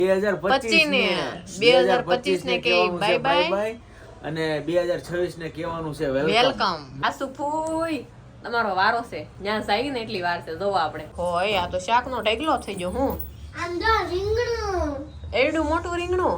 2025 ને કે bye bye અને 2026 ને કહેવાનું છે વેલકમ. આસુ ફૂઈ તમારો વારો છે, ત્યાં જાય ને એટલી વાર છે. જોવો આપણે હોય આ તો શાક નો ઢગલો થઈ ગયો. હું આમ જો રીંગણું, એવડું મોટું રીંગણું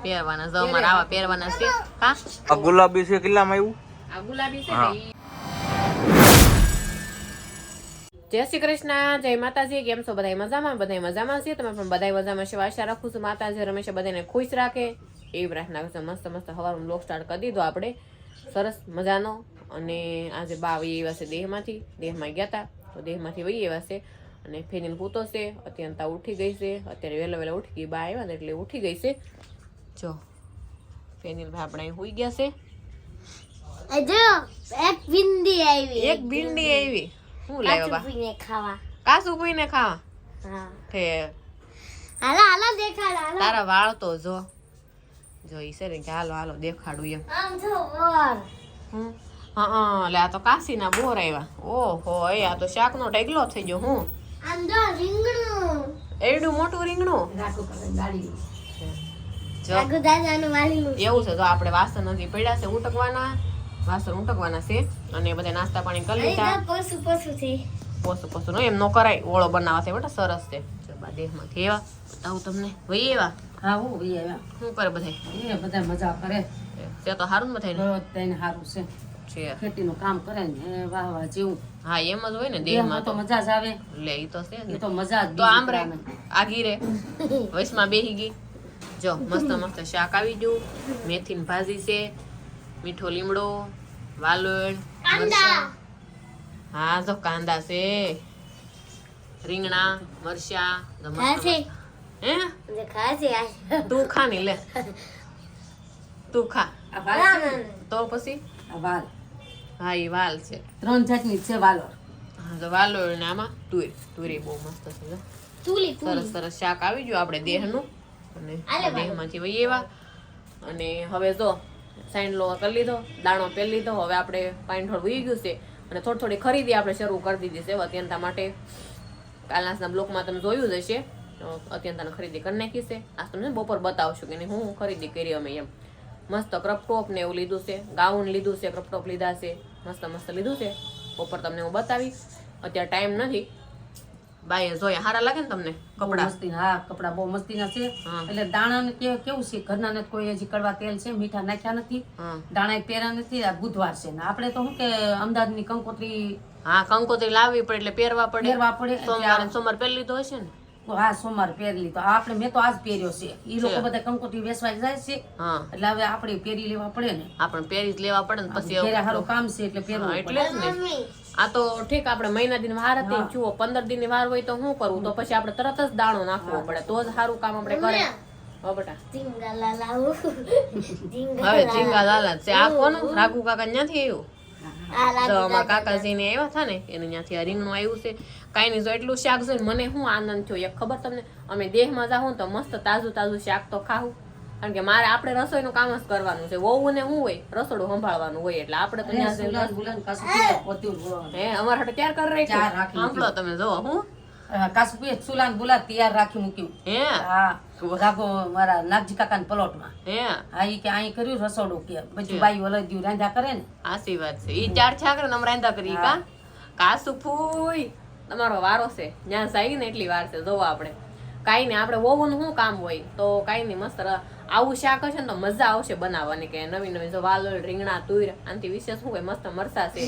પહેરવાના. જો અમારે આવા પહેરવાના છે. હા આ ગુલાબી છે, કેટલામાં આવ્યું? આ ગુલાબી છે. જય શ્રી કૃષ્ણ, જય માતાજી. કેમ છો બધા? મજામાં? બધા મજામાં છે. તમે પણ બધા મજામાં છે. આશા રાખું છું માતાજી રમેશ બધાને ખુશ રાખે એવી પ્રાર્થના કરશે. મસ્ત મસ્ત હવારમાં બ્લોગ સ્ટાર્ટ કરી દીધો આપણે, સરસ મજાનો. અને આજે બા વહી એવા છે દેહમાં ગયા હતા, તો દેહમાંથી વહી એવા છે. અને ફેનિલ પૂતો છે, અત્યારે તા ઉઠી ગઈ છે. અત્યારે વહેલા ઉઠી ગઈ, બા આવ્યા ને એટલે ઉઠી ગઈ છે. જો ફેનિલ ભાઈ આપણે અહીં હોઈ ગયા છે. એક ભીંડી આવી. શું લાવ્યો બા? ખાવા કાસુ પીને ખાવા. હા હે હાલો દેખાડ હાલો. તારા વાળ તો જો ઈ છે ને કે હાલો દેખાડું એમ. આમ જો બોર. હા લે આ તો કાશીના બોર આવ્યા. ઓહો આ તો શાક નો ઢગલો થઈ ગયો. હું આમ જો રીંગણું, એવડું મોટું રીંગણું આગુ દાદાનું વાલીનું. એવું છે. જો આપણે વાસણ હજી પડ્યા છે ઉટકવાના છે. અને બધા નાસ્તા પાણી કરી લીધા. પોસું એમ નો કરાય, ઓળો બનાવવા છે બેટા, સરસ છે. દેહમાંથી એવા બતાવું તમને. વહી એવા. હા હું વહી આવ્યા. શું કરે બધા? એ બધા મજા કરે તે તો સારું ને બધાને તેને સારું છે. ખેતીનું કામ કરે ને વાહ જેવું. હા એમ જ હોય ને, દેહમાં તો મજા જ આવે. લે ઈ તો છે એ તો મજા જ. તો આમ રે આગી રે વૈસમાં બેહી ગઈ. જો મસ્ત શાક આવી ગયું. મેથીની ભાજી છે, મીઠો લીમડો, વાલોળ, હા જો કાંદા છે, રીંગણા, મરચા. હે તું ખા ની લે, તું ખા. તો પછી વાલ, હા ઈ વાલ છે. 3 જાતની છે વાલો. હા તો વાલોળ ને આમાં તુરી બહુ મસ્ત છે. સરસ શાક આવી ગયું આપણે દેહનું. અને દેહમાંથી વહી એવા. અને હવે જો સાઈનલો કરી લીધો, દાણો પહેરી લીધો. હવે આપણે પાણી થોડું વહી ગયું છે. અને થોડી ખરીદી આપણે શરૂ કરી દીધી છે અત્યંતા માટે. કાલના બ્લોકમાં તમે જોયું જ હશે. અત્યંતાને ખરીદી કરી નાખી છે. આજ તમને બપોર બતાવશું કે હું ખરીદી કરી અમે એમ. મસ્ત ક્રપ ટોપ ને એવું લીધું છે, ગાઉન લીધું છે, ક્રપ ટોપ લીધા છે, મસ્ત લીધું છે. બપોર તમને હું બતાવીશ. અત્યારે ટાઈમ નથી. બાય જોયા હારા લાગે ને તમને કપડા? મસ્તી. હા કપડા બહુ મસ્તીના છે. એટલે દાણા ને કેવું છે, ઘરના ને કોઈ હજી કડવા તેલ છે, મીઠા નાખ્યા નથી, દાણા પહેર્યા નથી. આ બુધવાર છે ને આપણે તો શું કે અમદાવાદ ની કંકોત્રી. હા કંકોત્રી લાવવી પડે એટલે પહેરવા પડે. સોમવાર પહેરી લીધો હશે ને? હા સોમવાર પહેરી લીધો. આપણે મેં તો આજ પહેર્યો છે. ઈ લોકો બધા કંકોત્રી વેચવા જાય છે, એટલે હવે આપણે પહેરી લેવા પડે ને. આપણે પહેરી જ લેવા પડે ને. પછી સારું કામ છે એટલે પહેરવું એટલે જ ને. આ તો ઠીક આપણે મહિના દિન વાર હતી, જુઓ 15 દિન ની વાર હોય તો શું કરવું? તો પછી આપણે તરત જ દાણો નાખવો પડે, તો જ સારું કામ આપણે કરે. હો બેટા હવે ઝીંગા લાલા છે. આ કોનું? રાઘુ કાકા ત્યાંથી આવ્યું. તો અમારા કાકાજી ને આવ્યા હતા ને એને ત્યાંથી આ રીંગણું આવ્યું છે. કઈ નહીં, જો એટલું શાક જોઈને મને શું આનંદ થયો એક ખબર તમને? અમે દેહમાં જાઉં તો મસ્ત તાજું શાક તો ખાવું. કારણ કે મારે આપણે રસોઈનું કામ જ કરવાનું છે. વહુ ને શું હોય, રસોડું સંભાળવાનું હોય. એટલે આપણે તો અમારા હાટે તૈયાર કરી રાખી. તમે જો હું કાસુપી સુલાન બોલા તૈયાર રાખી મૂક્યું. હે હા રાઘો મારા નાગજી કાકા પ્લોટમાં. હે હા ઈ કે અહીં કર્યું રસોડું કે બધું બાઈ ઓલા દીવ રાંધા કરે ને. આસી વાત છે. ઈ 4 છાકરે ને અમે રાંધા કરી. કા કાસુ ફૂઈ તમારો વારો છે, ત્યાં જાય ને એટલી વાર છે. જોવો આપણે કાઈ નહીં, આપણે વહુનું શું કામ હોય તો કાઈ નહીં. મસ્ત આવું શાક હશે ને તો મજા આવશે બનાવવાની. કે નવી જો વાલોળ, રીંગણા, તુર. આનાથી વિશેષ શું હોય? મસ્ત મરસા છે,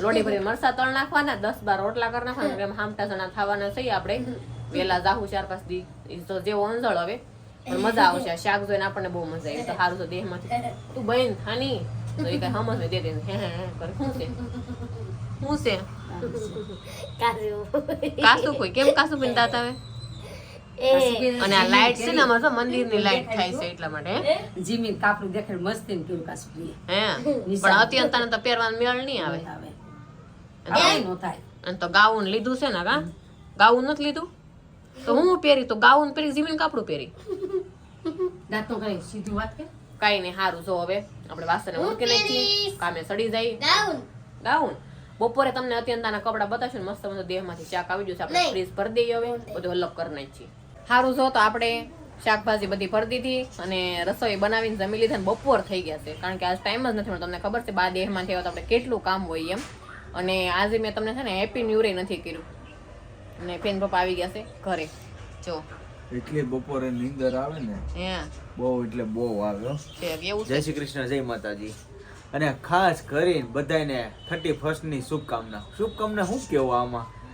લોટી ભરી મરસા તળ નાખવાના, 10-12 રોટલા કરી નાખવાના. એમ હામટા જણા થવાના છે. આપણે વેલા જાહું 4-5 દી તો જેવો અંજળ હવે પણ મજા આવશે. આ શાક જોઈને આપણને બહુ મજા આવી. તો સારું છે દેહમાંથી. તું બહેન હાની તો એ કઈ સમજ નહીં દેતી. હે કરે શું છે કાસુ કોઈ કેમ કાસુ પીને આવે? અને આ લાઈટ છે ને અમારે તો મંદિરની લાઈટ થાય છે એટલા માટે. જીમીન કાપડું દેખાડ મસ્તી ને કેવું કાસુપી. હે પણ અત્યારે તો પહેરવાનો મેળ નહીં આવે. નો થાય. અને તો ગાઉન લીધું છે ને? કા ગાઉન નથી લીધું તો હું પહેરી? તો ગાઉન પહેરી જીમીન કાપડું પહેરી. દાંતો કરે સીધી વાત કે કઈ નહીં. સારું જો હવે આપણે વાસણ ઉડકી નાખી, કામે સડી જાય. ગાઉન બપોરે તમને અત્યંતાના કપડા બતાવશું ને મસ્ત મસ્ત દેહમાંથી શાક આવી જશે. આપણે ફ્રીજ ભરી દઈએ, હવે બધું અલગ કરી નાખીએ. સારું જો તો આપણે શાકભાજી બધી ભરી દીધી અને રસોઈ બનાવીને જમી લીધા ને બપોર થઈ ગયા છે, કારણ કે આજ ટાઈમ જ નથી મળતો. તમને ખબર છે બા દેહમાંથી આવ્યા તો આપણે કેટલું કામ હોય એમ. અને આજે મેં તમને છે ને હેપી ન્યુ યર નથી કર્યું. અને ફેન પપ્પા આવી ગયા છે ઘરે જો. એટલે બપોરે નીંદર આવે ને બહુ એટલે બહુ આવે. જય શ્રી કૃષ્ણ, જય માતાજી. અને ખાસ કરીને બધાને 31st ની શુભકામના. શુભકામના શું કેવું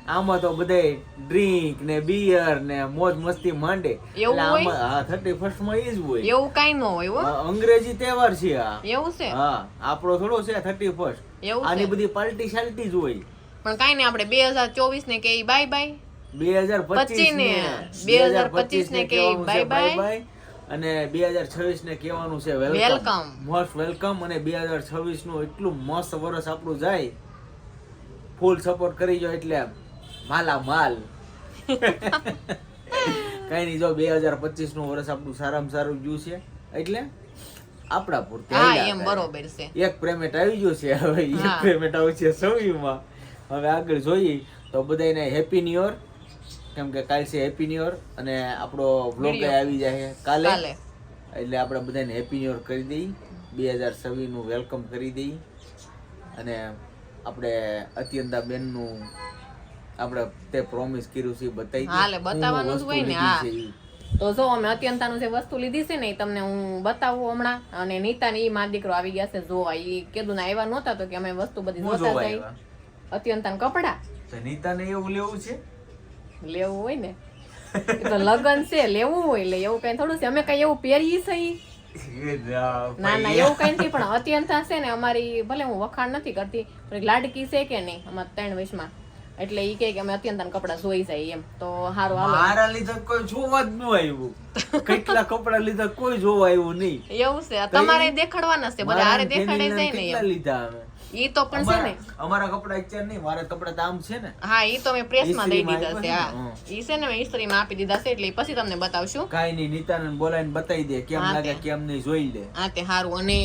આમાં તો બધાય ડ્રિંક ને બિયર ને મોજ મસ્તી માંડે. એટલે આમાં 31st માં એ જ હોય. એવું કઈ ન હોય. અંગ્રેજી તહેવાર છે આ. એવું છે? હા, આપણો થોડો છે 31st. આની બધી પાર્ટી શાલ્ટી જ હોય. પણ કઈ નહીં, આપણે 2024 ને કે બાય બાય, 2025 ને કે બાય બાય, અને 2026 ને કહેવાનું છે વેલકમ, મોસ્ટ વેલકમ. અને 2026 નું એટલું મસ્ત વર્ષ આપણું જાય, ફૂલ સપોર્ટ કરી જો એટલે માલા માલ. કઈ નહીં, જો 2025 નું વર્ષ આપણું સારામાં સારું ગયું છે એટલે આપણા પૂરતું. હા એમ બરોબર છે. એક પેમેન્ટ આવી ગયું છે, હવે એક પેમેન્ટ આવશે 26 માં. હવે આગળ જોઈએ તો બધાને હેપી ન્યુ યર, કેમ કે કાલ છે હેપી ન્યુ યર અને આપણો વ્લોગ આવી જાય કાલે. એટલે આપણે બધાને હેપી ન્યુ યર કરી દઈએ, 2026 નું વેલકમ કરી દઈએ. અને આપણે અત્યંતા બેન નું આપણે તે પ્રોમિસ કર્યું છે બતાવી દઈએ. હાલે બતાવવાનું જ હોય ને. હા તો જો અમે અત્યંતાનું જે વસ્તુ લીધી છે ને એ તમને હું બતાવું હમણાં. અને નીતા ને ઈ મારો દીકરો આવી ગયા છે જોવા. ઈ કીધું ને આવ્યા નહોતા તો કે અમે વસ્તુ બધી જોતા જાય. અત્યંતાના કપડા તો નીતા ને એવું લેવું છે, લેવું હોય ને તો લગન છે લેવું હોય. એટલે એવું કઈ થોડું છે, અમે કઈ એવું પહેરીએ છીએ? ના ના એવું કઈ નથી. પણ અત્યંતા છે ને અમારી, ભલે હું વખાણ નથી કરતી, પણ લાડકી છે કે નહીં અમારા 3 વર્ષમાં, એટલે ઈ કે અમે અત્યંતાના કપડા જોઈ જાય એમ. તો હારું હાલો. મારા લીધે કોઈ જોવા જ ન આવ્યું. કેટલા કપડા લીધા કોઈ જોવા આવ્યું નહીં. એવું છે? તમારે દેખાડવાના છે બધા, હારે દેખાડે જાય ને એમ. લીધા અમે ઈ તો પણ છે ને અમારા કપડા અત્યારે નહીં, મારા કપડા તો આમ છે ને. હા ઈ તો મેં પ્રેસ માં દઈ દીધા છે. હા ઈ છે ને મેં ઇસ્ત્રી માં આપી દીધા છે, એટલે પછી તમને બતાવશું. કાઈ નહીં, નીતાને બોલાવીને બતાવી દે કેમ લાગે કેમ નહીં, જોઈ લે. હા તે હારું. અને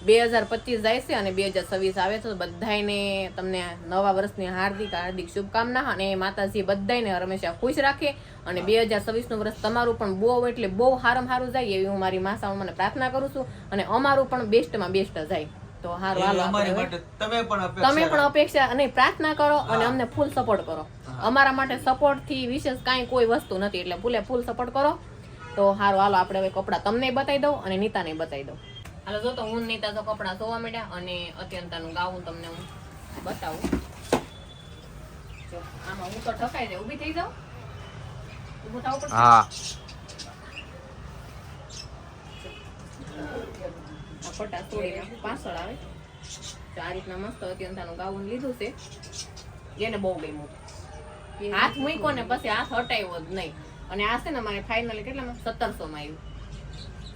2025 જાય છે અને 2026 આવે છે. બધાને તમને નવા વર્ષની હાર્દિક હાર્દિક શુભકામના. અને માતાજી બધાને હંમેશા ખુશ રાખે. અને 2026 નું વર્ષ તમારું પણ બહુ એટલે બહુ સારામાં સારું જાય એવી હું મારી માસા મને પ્રાર્થના કરું છું. અને અમારું પણ બેસ્ટમાં બેસ્ટ જાય. તો હારું હાલો, તમે પણ અપેક્ષા અને પ્રાર્થના કરો અને અમને ફૂલ સપોર્ટ કરો. અમારા માટે સપોર્ટ થી વિશેષ કાંઈ કોઈ વસ્તુ નથી, એટલે ફૂલ સપોર્ટ કરો. તો હારું હાલો, આપણે હવે કપડા તમને બતાવી દઉં અને નીતાને બતાવી દઉં. હાલો જો તો હું નીતા તો કપડા ધોવા માંડ્યા અને અત્યંતાનું ગાવું તમને હું બતાવું. જો આમાં હું તો ઢકાઈ જાય, ઊભી થઈ જાઉં, ઊભું થવું પડશે. હા ફટા તોડીને પાછળ આવે. તો આ રીતના મસ્ત અત્યંતાનું ગાઉન લીધું છે, એને બહુ ગમ્યું. હાથ મૂક્યો ને પછી હાથ હટાવ્યો જ નહીં. અને આ છે ને મારે ફાઇનલી કેટલામાં 1700 માં આવ્યું.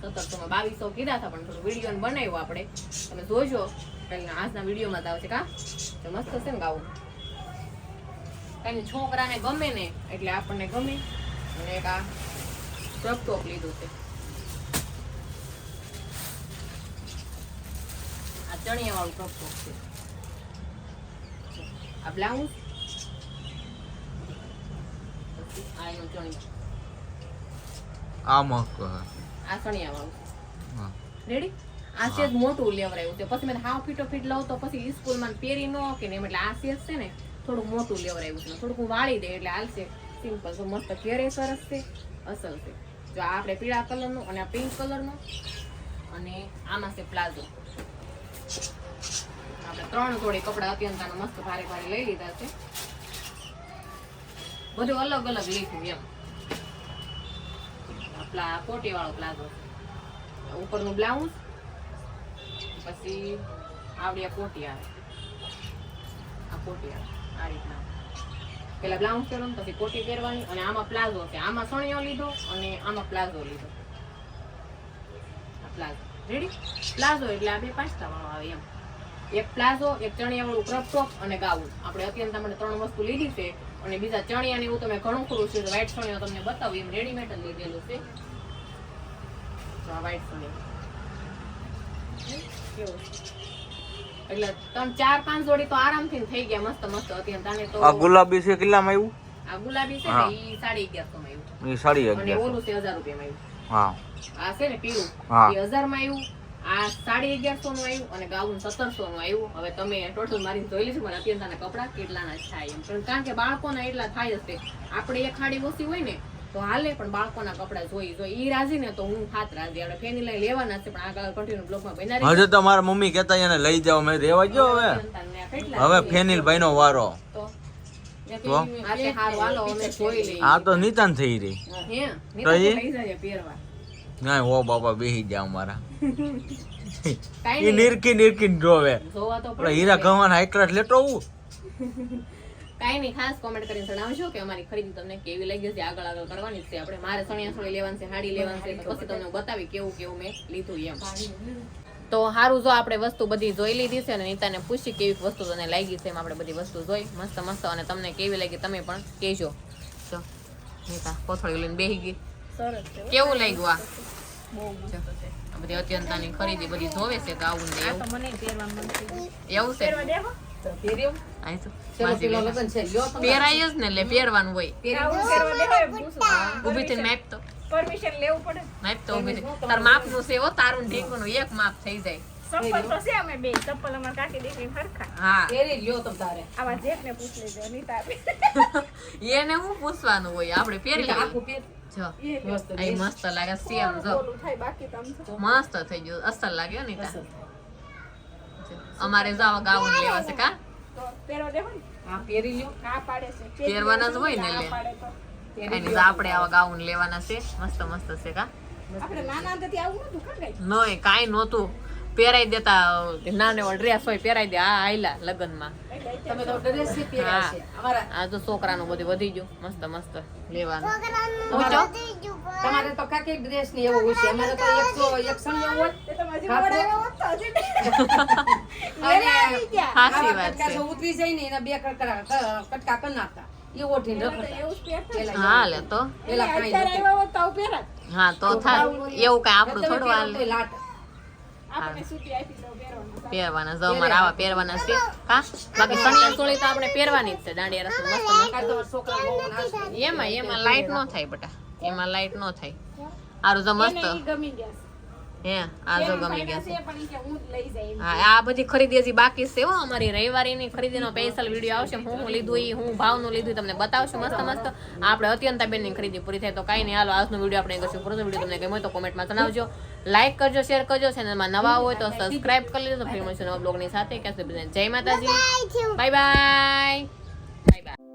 1700 માં 2200 કીધા હતા, પણ થોડું વિડીયો બનાવ્યો આપણે, તમે જોજો પહેલા આજના વિડીયોમાં જ આવશે. કા તો મસ્ત છે ને ગાઉન, કઈ છોકરાને ગમે ને એટલે આપણને ગમે. અને એક આ ક્રોપ ટોપ લીધું છે, આ ચણિયા વાળું ક્રોપ ટોપ છે. આ બ્લાઉઝ, આ એનું ચણિયા, આ મસ્ત આ ચણિયા વાળું રેડી. આ સેજ મોટું લેવરાયું છે, પછી મેં હાવ ફીટો ફીટ લઉં તો પછી સ્કૂલમાં પહેરી ન કે ને, એટલે આ સેજ છે ને થોડું મોટું લેવરાયું છે. થોડુંક હું વાળી દે એટલે હાલશે. સિમ્પલ તો મસ્ત ઘેરે સરસ છે, અસલ છે. જો આપણે પીળા કલરનું અને આ પિંક કલરનું, અને આમાં છે પ્લાઝો. આપણે 3 જોડી કપડા અત્યંતાના મસ્ત ભારે ભારે લઈ લીધા છે, બધું અલગ અલગ લીધું એમ. કોટી વાળો પ્લાઝો, ઉપરનું બ્લાઉઝ, પછી આવડી આ કોટી આવે, આ કોટી આવે આ રીતના. પેલા બ્લાઉઝ પહેરવાનું, પછી કોટી પહેરવાની. અને આમાં પ્લાઝો છે, આમાં સણિયો લીધો અને આમાં પ્લાઝો લીધો. આ પ્લાઝો રેડી. પ્લાઝો એટલે આ 2 પાસ્તા વાળો આવે એમ. એક પ્લાઝો, એક ચણિયા વાળું ક્રોપ ટોપ અને ગાઉન. આપણે અત્યંત માટે 3 વસ્તુ લીધી છે. અને બીજા ચણિયા ને એવું તમે ઘણું ખરું છે. વ્હાઈટ ચણિયો તમને બતાવું, એમ રેડીમેડ જ લીધેલું છે. તો આ વ્હાઈટ ચણિયો કેવું છે, એટલે 3-4-5 જોડી તો આરામથી થઈ ગયા મસ્ત મસ્ત અત્યારે તાણે તો આ ગુલાબી છે કેટલામાં આવ્યું? આ ગુલાબી છે ને ઈ 1150 માં આવ્યું એ 1150 અને ઓલું છે 1000 રૂપિયામાં આવ્યું. હા આ છે ને પીળું હા. એ 1000 માં આવ્યું, આ 1150 નું આવ્યું અને ગાઉન 1700 નું આવ્યું. હવે તમે ટોટલ મારી જોઈ લીધું મને અત્યારના કપડા કેટલાના થાય એમ કારણ કે બાળકોના એટલા થાય હશે. આપણે એક ખાડી ઓછી હોય ને તો હાલે પણ બાળકોના કપડા જોઈ ઈ રાજી ને તો હું હાથ રાજી. આપણે ફેની લઈ લેવાના છે પણ આગળ કન્ટિન્યુ બ્લોગમાં બનાવી હજુ તો મારા મમ્મી કહેતા એને લઈ જાવ મેં રેવા ગયો હવે ફેનિલ ભાઈ નો વારો તો આજે હાર વાલો અમે જોઈ લઈએ. આ તો નિતાન થઈ રહી હે નીતા લઈ જાય પહેરવા ના હો બાપા બેહી જાવ મારા કાઈ ઈ નિરકી જોવે જોવા તો ઓલા હીરા ગવાના હાઈ ક્લાસ લેતો હું કાઈ નહીં ખાસ કોમેન્ટ કરીને જણાવજો કે અમારી ખરીદી તમને કેવી લાગી છે. આગળ કરવાની છે આપણે. મારે સણિયા સોળી લેવાની છે, સાડી લેવાની છે, તો પછી તમને હું બતાવી કેવું મેં લીધું એમ. તો સારું જો આપણે વસ્તુ બધી જોઈ લીધી છે અને નીતાને પૂછી કેવી વસ્તુ તને લાગી છે. એમ આપણે બધી વસ્તુ જોઈ મસ્ત મસ્ત અને તમને કેવી લાગી તમે પણ કહેજો. જો નીતા કોથળી લઈને બેહી ગઈ. કેવું લાગ્યું આ? આ બધી અત્યંતાની ખરીદી બધી જોવે છે ગાઉન ને એવું એવું છે. આય તો પહેરાય જ ને એટલે પહેરવાનું હોય. ઊભી થઈને માપ તો પરમિશન લેવું પડે. માપ તો ઊભી થઈ. તાર માપનું છે હો, તારું ઢીંગનું એક માપ થઈ જાય. ચપ્પલ તો છે અમે બે ચપ્પલ અમાર કાકી દીકરી હરખા. હા પહેરી લ્યો તમ તારે આવા જેઠને પૂછ લેજો નીતા આપે. એને હું પૂછવાનું હોય આપણે પહેરી લઈએ. આખું પહેર જો આ મસ્ત લાગે સેમ જો ઓલું થાય બાકી તો મસ્ત થઈ ગયું અસલ લાગ્યો ને તા. અમારે જાવ ગાઉન લેવા છે કા તો પહેરવા દેવો ને. આ પહેરી લ્યો હા પાડે છે. પહેરવાના જ હોય ને હા લે પાડે તો. એની આપણે આવા ગાઉન લેવાના છે મસ્ત મસ્ત છે કા. આપણે નાના હતા ત્યાં આવું નતું કાંઈ. નોય કાઈ નહોતું પહેરાઈ દેતા. નાને ડ્રેસ હોય પહેરાઈ દે. આ આયલા લગનમાં તમે તો ડ્રેસ થી પહેર્યા છે અમારા આ તો છોકરાનું બધું વધી ગયું મસ્ત મસ્ત લેવાનું. તમારે તો કાકે ડ્રેસ ની એવું હોય છે અમારે તો 100 સણિયા હોય તે તો માજી મોડાનો હતો હજી. અને સાચી વાત છે. કટકા ઉતરી જાય ને એના બે કટકા કરી નાખતા એ ઓઠીને રખડતા એવું જ પહેરતા. હા લે તો પેલા કાંઈ અત્યારે નહોતું. આવ્યા હોત તો આવું પહેરાત. હા તો થાય એવું કઈ આપણું તમે થોડું હાલ પહેરો તોય લાટ. આપણને સૂટી આપી દો પહેરવાનું. પહેરવાના જો અમારે આવા પહેરવાના છે હા. બાકી સણિયા ચોળી તો આપણે પહેરવાની જ છે. દાંડિયા રસમ મસ્ત મસ્ત. આ તમારા છોકરા બહુ નાશ કરે. એમાં લાઈટ નો થાય બેટા. એમાં લાઈટ નો થાય. આરું જો મસ્ત એને ઈ ગમી ગયા છે. હે આ જો એના ગમી ગયા છે. ફાયદા છે પણ ઈ કે હું જ લઈ જાય એમ. હા આ બધી ખરીદી હજી બાકી છે હો. અમારી રવિવારીની ખરીદીનો સ્પેશિયલ વિડીયો આવશે. હું લીધું ઈ હું ભાવનું લીધું તમને બતાવશું મસ્ત મસ્ત. આપણે અત્યંતાબેનની ખરીદી પૂરી થાય તો કાંઈ નહીં. હાલો આજનો વિડીયો આપણે કરશું. પૂરો વિડીયો તમને ગમ્યો તો કોમેન્ટમાં જણાવજો. લાઈક કરજો, શેર કરજો. ચેનલમાં નવા હોય તો સબસ્ક્રાઇબ કરી લેજો. ફરી મળશું નવા બ્લોગની સાથે. જય માતાજી. Bye bye. Bye bye.